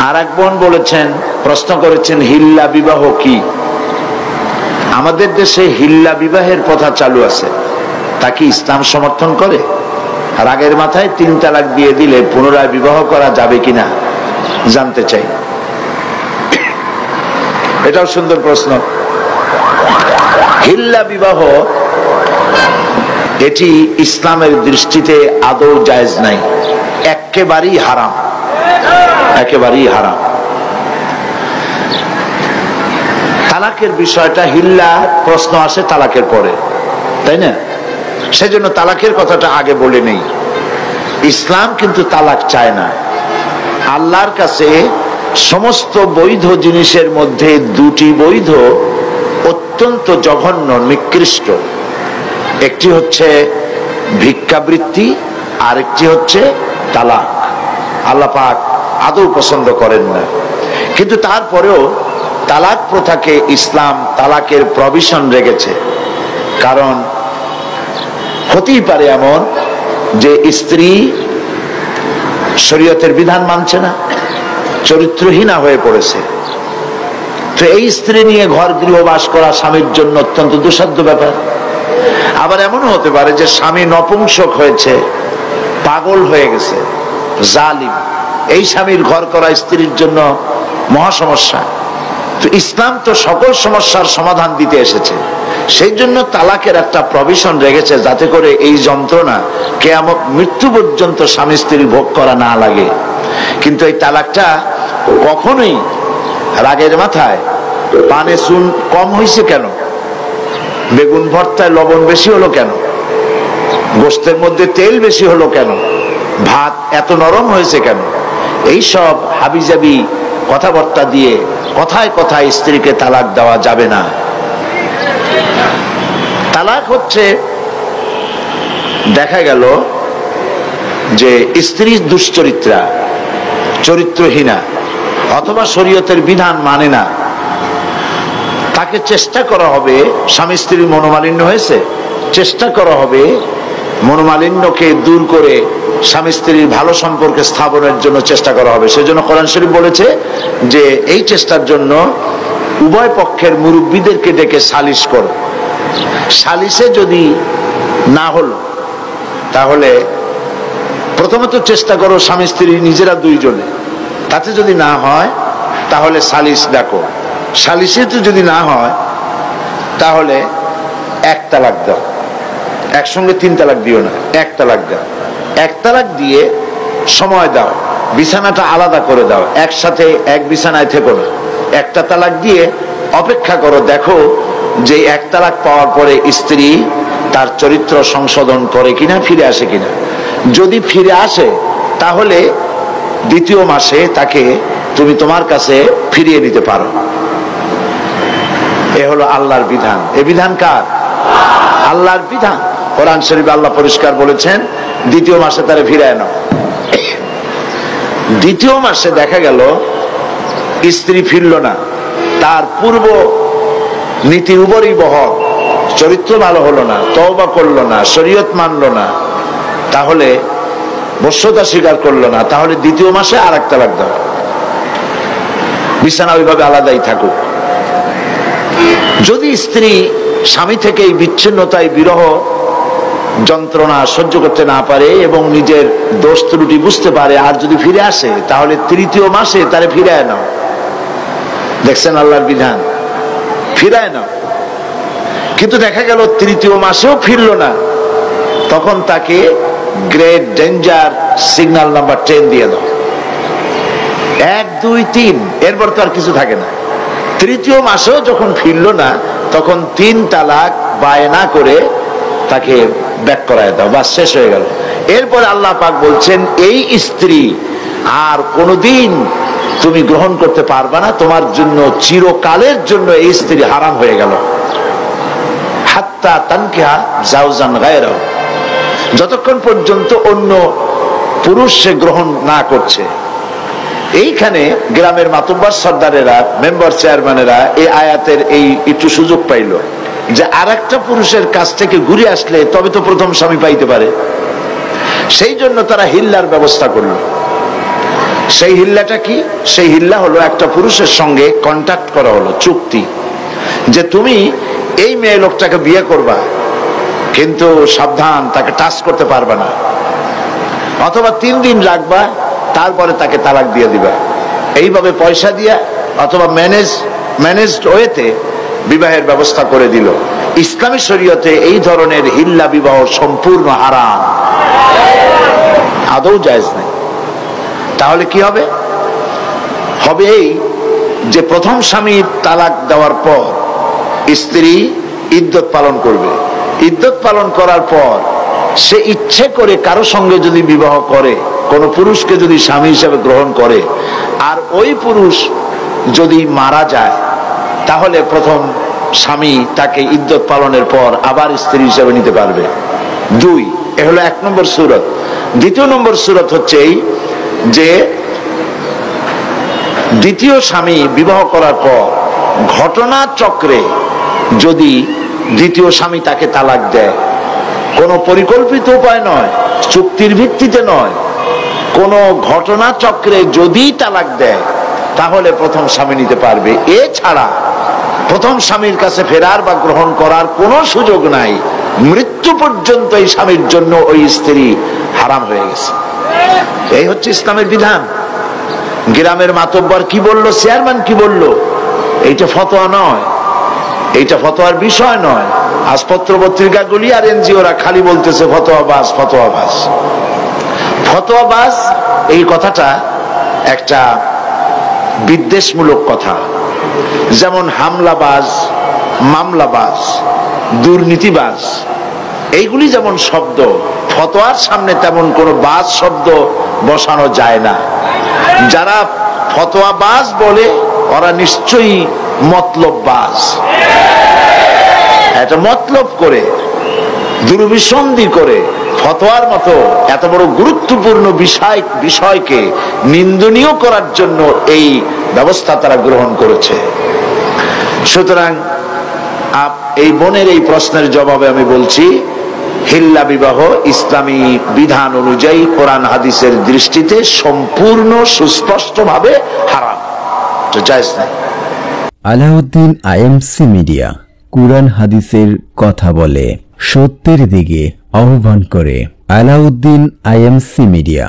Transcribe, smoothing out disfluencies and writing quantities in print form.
আর এক বোন বলেছেন, প্রশ্ন করেছেন, হিল্লা বিবাহ কি? আমাদের দেশে হিল্লা বিবাহের প্রথা চালু আছে, তা কি ইসলাম সমর্থন করে? রাগের মাথায় 3 তালাক দিয়ে দিলে পুনরায় বিবাহ করা যাবে কিনা জানতে চাই। এটাও সুন্দর প্রশ্ন। হিল্লা বিবাহ এটি ইসলামের দৃষ্টিতে আদৌ জায়েজ নাই, একেবারেই হারাম, একেবারেই হারাম। তালাকের বিষয়টা, হিল্লা প্রশ্ন আসে তালাকের পরে, তাই না? সেজন্য তালাকের কথাটা আগে বলে নেই। ইসলাম কিন্তু তালাক চায় না। আল্লাহর কাছে সমস্ত বৈধ জিনিসের মধ্যে 2টি বৈধ অত্যন্ত জঘন্য, নিকৃষ্ট। একটি হচ্ছে ভিক্ষাবৃত্তি, আর একটি হচ্ছে তালাক। আল্লাহ পাক আদৌ পছন্দ করেন না। কিন্তু তারপরেও তালাক প্রথাকে ইসলাম তালাকের প্রভিশন রেখেছে। কারণ হতেই পারে এমন যে স্ত্রী শরীয়তের বিধান মানছে না, চরিত্রহীনা হয়ে পড়েছে। তো এই স্ত্রী নিয়ে ঘর গৃহবাস করা স্বামীর জন্য অত্যন্ত দুঃসাধ্য ব্যাপার। আবার এমনও হতে পারে যে স্বামী নপুংসক হয়েছে, পাগল হয়ে গেছে, জালিম। এই স্বামীর ঘর করা স্ত্রীর জন্য মহা সমস্যা। তো ইসলাম তো সকল সমস্যার সমাধান দিতে এসেছে। সেই জন্য তালাকের একটা প্রভিশন রেখেছে, যাতে করে এই যন্ত্রণা কিয়ামত মৃত্যু পর্যন্ত স্বামী স্ত্রী ভোগ করা না লাগে। কিন্তু এই তালাকটা কখনোই রাগের মাথায় পানে চুন কম হয়েছে কেন, বেগুন ভর্তায় লবণ বেশি হলো কেন, গোশতের মধ্যে তেল বেশি হলো কেন, ভাত এত নরম হয়েছে কেন, এইসব হাবিজাবি কথাবার্তা দিয়ে কথায় কথায় স্ত্রীকে তালাক দেওয়া যাবে না। তালাক হচ্ছে, দেখা গেল যে স্ত্রী দুশ্চরিত্রা, চরিত্রহীনা, অথবা শরীয়তের বিধান মানে না, তাকে চেষ্টা করা হবে, স্বামী স্ত্রীর মনোমালিন্য হয়েছে, চেষ্টা করা হবে মনোমালিন্যকে দূর করে স্বামী স্ত্রীর ভালো সম্পর্কে স্থাপনের জন্য চেষ্টা করা হবে। সেজন্য কোরআন শরীফ বলেছে যে এই চেষ্টার জন্য উভয় পক্ষের মুরব্বীদেরকে ডেকে সালিশ করো। সালিশে যদি না হলো, তাহলে প্রথমত চেষ্টা করো স্বামী স্ত্রী নিজেরা 2 জনে, তাতে যদি না হয় তাহলে সালিশ ডাকো। সালিশে যদি না হয় তাহলে 1 তালাক দাও। একসঙ্গে 3 তালাক দিও না, 1 তালাক দাও। 1 তালাক দিয়ে সময় দাও, বিছানাটা আলাদা করে দাও, একসাথে এক বিছানায় থেকো না। 1টা তালাক দিয়ে অপেক্ষা করো, দেখো যে 1 তালাক পাওয়ার পরে স্ত্রী তার চরিত্র সংশোধন করে কিনা, ফিরে আসে কিনা। যদি ফিরে আসে তাহলে 2য় মাসে তাকে তুমি তোমার কাছে ফিরিয়ে নিতে পারো। এ হলো আল্লাহর বিধান। এ বিধান কার? আল্লাহর বিধান। কোরআন শরীফে আল্লাহ পরিষ্কার বলেছেন 2য় মাসে তারে ফিরায় নাও। 2য় মাসে দেখা গেল স্ত্রী ফিরল না, তার পূর্ব নীতির উপরই বহল, চরিত্র ভালো হলো না, তওবা করলো না, শরীয়ত মানলো না, তাহলে বশ্যতা স্বীকার করলো না, তাহলে 2য় মাসে আর 1 তালাক দাও। বিছানা ওইভাবে আলাদাই থাকুক। যদি স্ত্রী স্বামী থেকে এই বিচ্ছিন্নতায় বিরহ যন্ত্রণা সহ্য করতে না পারে এবং নিজের দোষ ত্রুটি বুঝতে পারে, আর যদি ফিরে আসে, তাহলে 3য় মাসে তারে ফিরায় নাও। দেখছেন আল্লাহর বিধান, ফিরায় নাও। কিন্তু দেখা গেল 3য় মাসেও ফিরল না, তখন তাকে গ্রেট ডেঞ্জার সিগন্যাল নাম্বার 10 দিয়ে দাও। 1, 2, 3, এরপর তো আর কিছু থাকে না। 3য় মাসেও যখন ফিরল না, তখন 3 তালাক বায়না করে তাকে ব্যাক করায় দাও, বাস শেষ হয়ে গেল। এরপরে আল্লাহ পাক বলছেন এই স্ত্রী আর কোনোদিন তুমি গ্রহণ করতে পারবে না, তোমার জন্য চিরকালের জন্য এই স্ত্রী হারাম হয়ে গেল। হাত্তা তানকিহা জাওজান গায়রাহু, যতক্ষণ পর্যন্ত অন্য পুরুষ সে গ্রহণ না করছে। এইখানে গ্রামের মাতুব্বার সর্দারেরা, মেম্বার চেয়ারম্যানেরা এই আয়াতের এই একটু সুযোগ পাইল যে আরেকটা পুরুষের কাছ থেকে ঘুরে আসলে তবে তো প্রথম স্বামী পাইতে পারে। সেই জন্য তারা হিল্লার ব্যবস্থা করল। সেই হিল্লাটা কি? সেই হিল্লা হলো একটা পুরুষের সঙ্গে কন্ট্যাক্ট করা হলো, চুক্তি, যে তুমি এই মেয়ে লোকটাকে বিয়ে করবা, কিন্তু সাবধান, তাকে টাচ করতে পারবে না, অথবা 3 দিন রাখবা, তারপরে তাকে তালাক দিয়ে দিবা। এইভাবে পয়সা দিয়া অথবা ম্যানেজড ওয়েতে বিবাহের ব্যবস্থা করে দিল। ইসলামী শরীয়তে এই ধরনের হিল্লা বিবাহ সম্পূর্ণ হারাম, আদৌ জায়েজ নেই। তাহলে কি হবে? হবে এই যে প্রথম স্বামী তালাক দেওয়ার পর স্ত্রী ইদ্যত পালন করবে। ইদ্যত পালন করার পর সে ইচ্ছে করে কারো সঙ্গে যদি বিবাহ করে, কোন পুরুষকে যদি স্বামী হিসেবে গ্রহণ করে, আর ওই পুরুষ যদি মারা যায়, তাহলে প্রথম স্বামী তাকে ইদ্যত পালনের পর আবার স্ত্রী হিসেবে নিতে পারবে। 2, এ হলো 1 নম্বর সূরত। 2 নম্বর সূরত হচ্ছে এই যে দ্বিতীয় স্বামী বিবাহ করার পর ঘটনা চক্রে যদি দ্বিতীয় স্বামী তাকে তালাক দেয়, কোনো পরিকল্পিত উপায় নয়, চুক্তির ভিত্তিতে নয়, কোনো ঘটনা চক্রে যদি তালাক দেয়, তাহলে প্রথম স্বামী নিতে পারবে। এছাড়া প্রথম স্বামীর কাছে ফেরার বা গ্রহণ করার কোনো সুযোগ নাই। মৃত্যু পর্যন্ত এই স্বামীর জন্য ওই স্ত্রী হারাম হয়ে গেছে। এই হচ্ছে ইসলামের বিধান। গ্রামের মাতব্বর কি বলল, চেয়ারম্যান কি বলল, এইটা ফতোয়া নয়, এইটা ফতোয়ার বিষয় নয়। আজ পত্র পত্রিকাগুলি আর এনজিওরা খালি বলতেছে ফতোয়াবাজ, ফতোয়াবাজ, ফতোয়াবাজ। এই কথাটা একটা বিদ্বেষমূলক কথা। যেমন হামলাবাজ, মামলাবাজ, দুর্নীতিবাজ, এইগুলি যেমন শব্দ, ফতোয়ার সামনে তেমন কোন বাজ শব্দ বসানো যায় না। যারা ফতোয়াবাজ বলে ওরা নিশ্চয়ই মতলববাজ। এটা মতলব করে, দুর্বিসন্ধি করে ফতোয়ার মতো এত বড় গুরুত্বপূর্ণ বিষয়কে নিন্দনীয় করার জন্য এই ব্যবস্থা তারা গ্রহণ করেছে। সুতরাং এই বোনের এই প্রশ্নের জবাবে আমি বলছি, হিল্লা বিবাহ ইসলামী বিধান অনুযায়ী কোরআন হাদিসের দৃষ্টিতে সম্পূর্ণ সুস্পষ্টভাবে হারাম, জায়েজ নাই। আলাউদ্দিন আইএমসি মিডিয়া কুরআন হাদিসের কথা বলে, সত্যের দিকে আহ্বান করে। Alauddin IMC media.